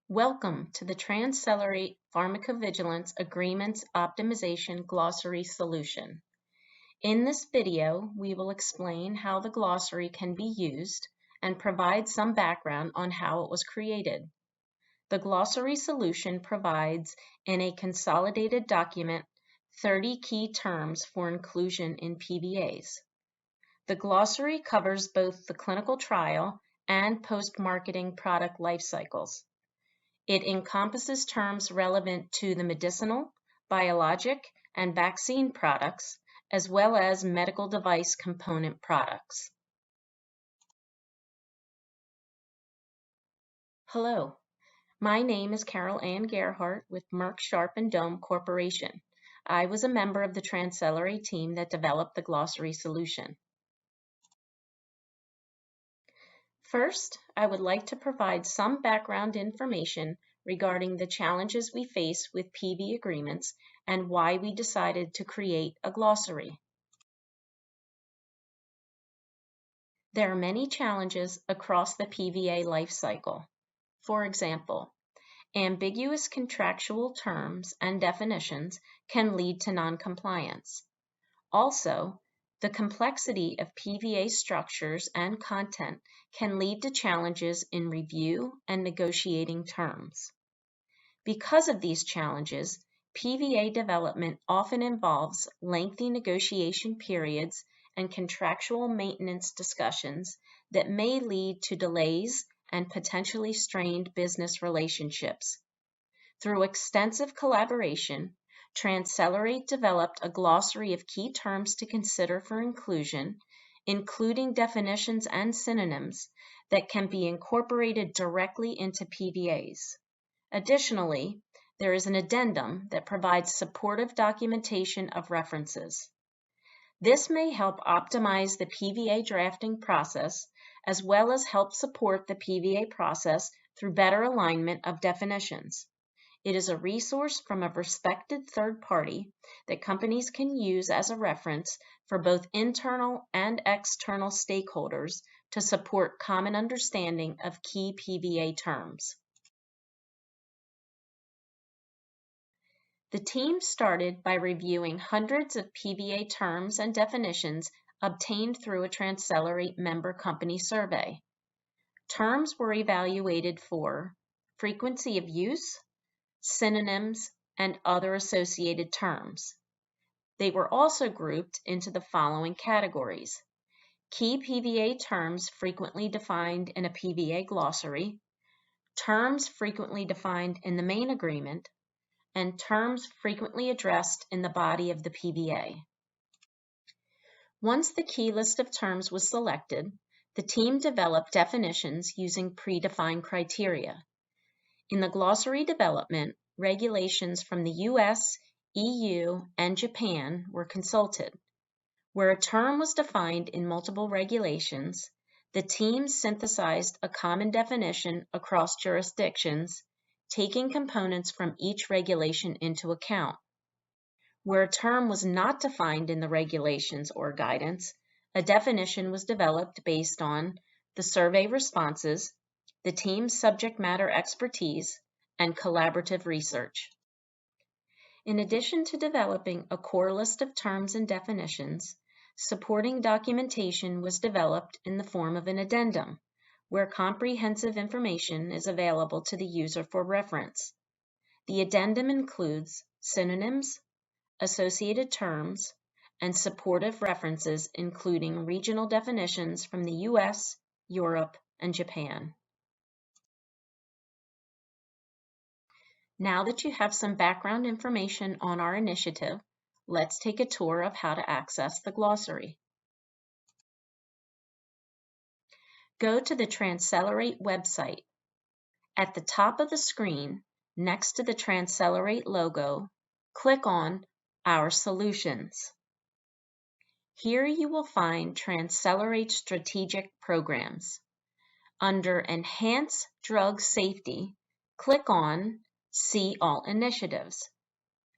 Welcome to the Trans-Celery Pharmacovigilance Agreements Optimization Glossary solution. In this video, we will explain how the glossary can be used and provide some background on how it was created. The glossary solution provides, in a consolidated document, 30 key terms for inclusion in PVAs. The glossary covers both the clinical trial and post-marketing product life cycles. It encompasses terms relevant to the medicinal, biologic, and vaccine products, as well as medical device component products. Hello, my name is Carol Ann Gerhardt with Merck Sharp & Dohme Corporation. I was a member of the Trans-Celery team that developed the glossary solution. First, I would like to provide some background information regarding the challenges we face with PV agreements and why we decided to create a glossary. There are many challenges across the PVA life cycle. For example, ambiguous contractual terms and definitions can lead to noncompliance. Also, the complexity of PVA structures and content can lead to challenges in review and negotiating terms. Because of these challenges, PVA development often involves lengthy negotiation periods and contractual maintenance discussions that may lead to delays and potentially strained business relationships. Through extensive collaboration, Trans-Celery developed a glossary of key terms to consider for inclusion, including definitions and synonyms that can be incorporated directly into PVAs. Additionally, there is an addendum that provides supportive documentation of references. This may help optimize the PVA drafting process, as well as help support the PVA process through better alignment of definitions. It is a resource from a respected third party that companies can use as a reference for both internal and external stakeholders to support common understanding of key PVA terms. The team started by reviewing hundreds of PVA terms and definitions obtained through a Trans-Celery member company survey. Terms were evaluated for frequency of use, synonyms, and other associated terms. They were also grouped into the following categories: key PVA terms frequently defined in a PVA glossary, terms frequently defined in the main agreement, and terms frequently addressed in the body of the PVA. Once the key list of terms was selected, the team developed definitions using predefined criteria. In the glossary development, regulations from the US, EU, and Japan were consulted. Where a term was defined in multiple regulations, the team synthesized a common definition across jurisdictions, taking components from each regulation into account. Where a term was not defined in the regulations or guidance, a definition was developed based on the survey responses, the team's subject matter expertise, and collaborative research. In addition to developing a core list of terms and definitions, supporting documentation was developed in the form of an addendum, where comprehensive information is available to the user for reference. The addendum includes synonyms, associated terms, and supportive references including regional definitions from the US, Europe, and Japan. Now that you have some background information on our initiative, let's take a tour of how to access the glossary. Go to the Trans-Celery website. At the top of the screen, next to the Trans-Celery logo, click on Our Solutions. Here you will find Trans-Celery Strategic Programs. Under Enhance Drug Safety, click on See All Initiatives,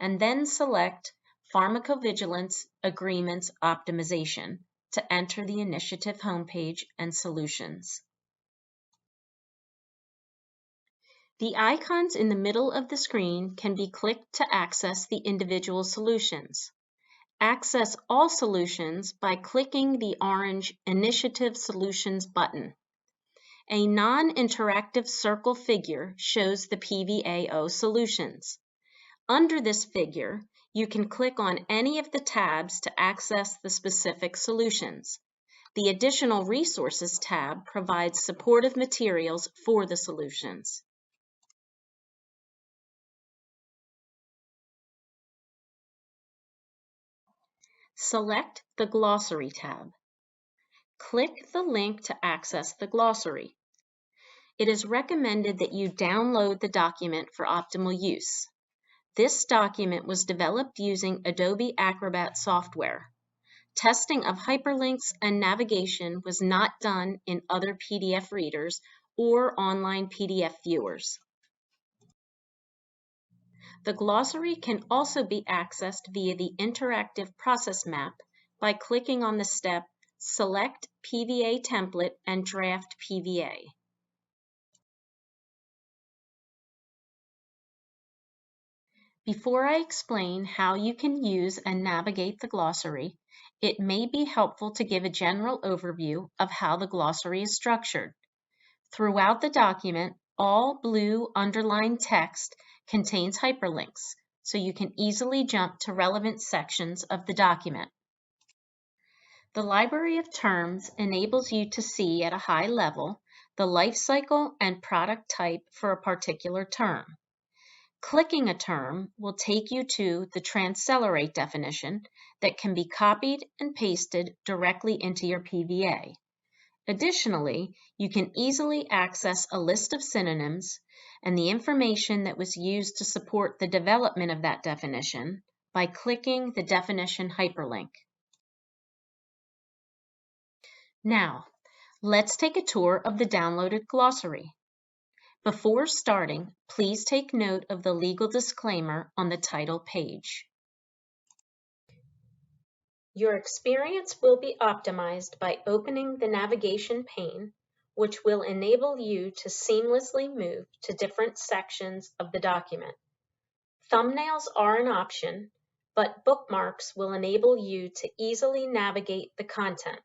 and then select Pharmacovigilance Agreements Optimization to enter the initiative homepage and solutions. The icons in the middle of the screen can be clicked to access the individual solutions. Access all solutions by clicking the orange Initiative Solutions button. A non-interactive circle figure shows the PVAO solutions. Under this figure, you can click on any of the tabs to access the specific solutions. The Additional Resources tab provides supportive materials for the solutions. Select the Glossary tab. Click the link to access the glossary. It is recommended that you download the document for optimal use. This document was developed using Adobe Acrobat software. Testing of hyperlinks and navigation was not done in other PDF readers or online PDF viewers. The glossary can also be accessed via the interactive process map by clicking on the step Select PVA Template and Draft PVA. Before I explain how you can use and navigate the glossary, it may be helpful to give a general overview of how the glossary is structured. Throughout the document, all blue underlined text contains hyperlinks, so you can easily jump to relevant sections of the document. The library of terms enables you to see at a high level the life cycle and product type for a particular term. Clicking a term will take you to the transcelerate definition that can be copied and pasted directly into your PVA. Additionally, you can easily access a list of synonyms and the information that was used to support the development of that definition by clicking the definition hyperlink. Now, let's take a tour of the downloaded glossary. Before starting, please take note of the legal disclaimer on the title page. Your experience will be optimized by opening the navigation pane, which will enable you to seamlessly move to different sections of the document. Thumbnails are an option, but bookmarks will enable you to easily navigate the content.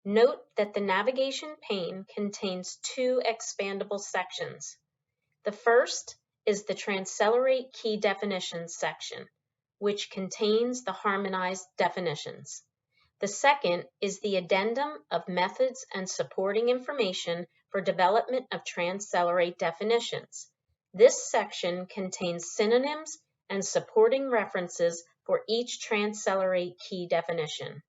Note that the navigation pane contains two expandable sections. The first is the Transcelerate Key Definitions section, which contains the harmonized definitions. The second is the Addendum of Methods and Supporting Information for Development of Transcelerate Definitions. This section contains synonyms and supporting references for each Transcelerate key definition.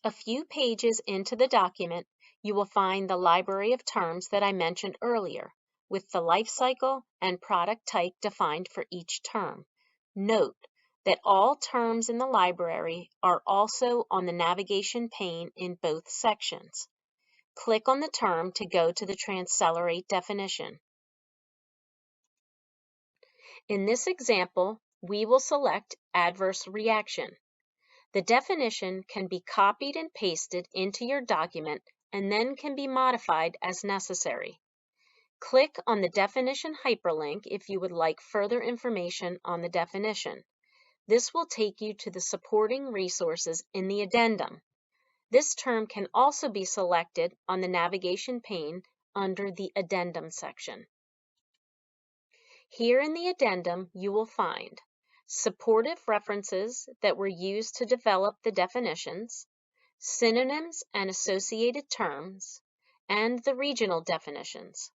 A few pages into the document, you will find the library of terms that I mentioned earlier, with the life cycle and product type defined for each term. Note that all terms in the library are also on the navigation pane in both sections. Click on the term to go to the Transcelerate definition. In this example, we will select Adverse Reaction. The definition can be copied and pasted into your document and then can be modified as necessary. Click on the definition hyperlink if you would like further information on the definition. This will take you to the supporting resources in the addendum. This term can also be selected on the navigation pane under the Addendum section. Here in the addendum, you will find supportive references that were used to develop the definitions, synonyms and associated terms, and the regional definitions.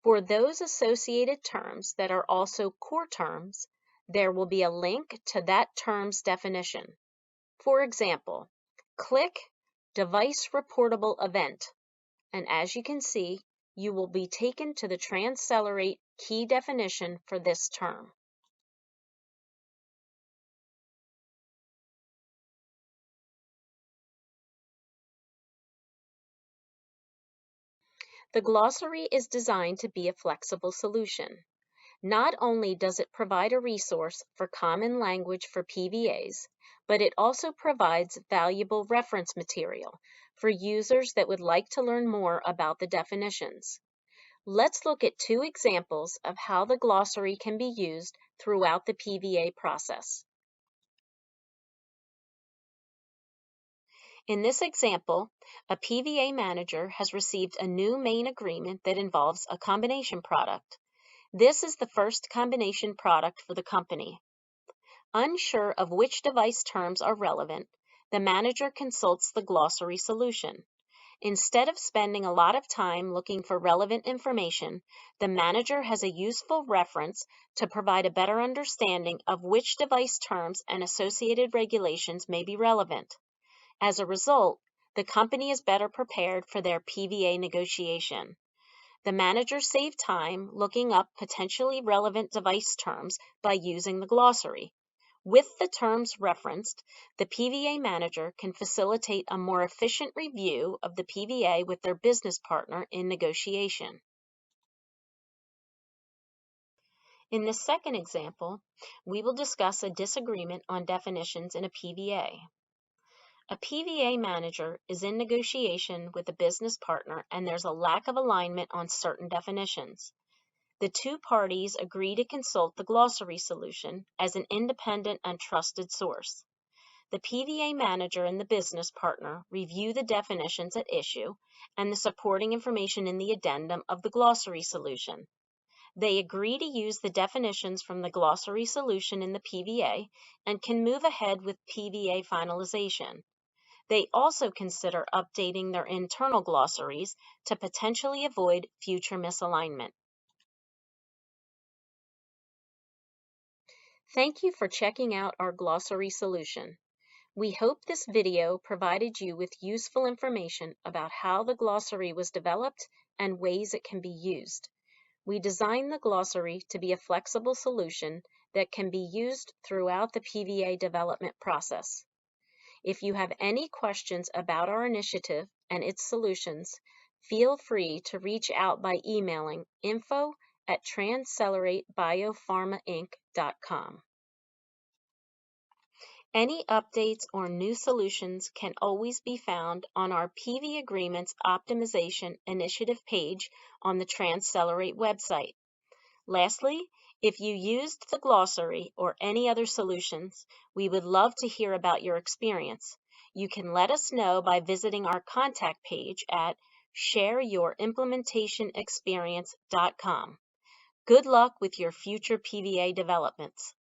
For those associated terms that are also core terms, there will be a link to that term's definition. For example, click Device Reportable Event, and as you can see, you will be taken to the Transcelerate key definition for this term. The glossary is designed to be a flexible solution. Not only does it provide a resource for common language for PVAs, but it also provides valuable reference material for users that would like to learn more about the definitions. Let's look at two examples of how the glossary can be used throughout the PVA process. In this example, a PVA manager has received a new main agreement that involves a combination product. This is the first combination product for the company. Unsure of which device terms are relevant, the manager consults the glossary solution. Instead of spending a lot of time looking for relevant information, the manager has a useful reference to provide a better understanding of which device terms and associated regulations may be relevant. As a result, the company is better prepared for their PVA negotiation. The manager saved time looking up potentially relevant device terms by using the glossary. With the terms referenced, the PVA manager can facilitate a more efficient review of the PVA with their business partner in negotiation. In this second example, we will discuss a disagreement on definitions in a PVA. A PVA manager is in negotiation with a business partner and there's a lack of alignment on certain definitions. The two parties agree to consult the glossary solution as an independent and trusted source. The PVA manager and the business partner review the definitions at issue and the supporting information in the addendum of the glossary solution. They agree to use the definitions from the glossary solution in the PVA and can move ahead with PVA finalization. They also consider updating their internal glossaries to potentially avoid future misalignment. Thank you for checking out our glossary solution. We hope this video provided you with useful information about how the glossary was developed and ways it can be used. We designed the glossary to be a flexible solution that can be used throughout the PVA development process. If you have any questions about our initiative and its solutions, feel free to reach out by emailing info@transceleratebiopharmainc.com. Any updates or new solutions can always be found on our PV Agreements Optimization Initiative page on the Transcelerate website. Lastly, if you used the glossary or any other solutions, we would love to hear about your experience. You can let us know by visiting our contact page at shareyourimplемentationexperience.com. Good luck with your future PVA developments.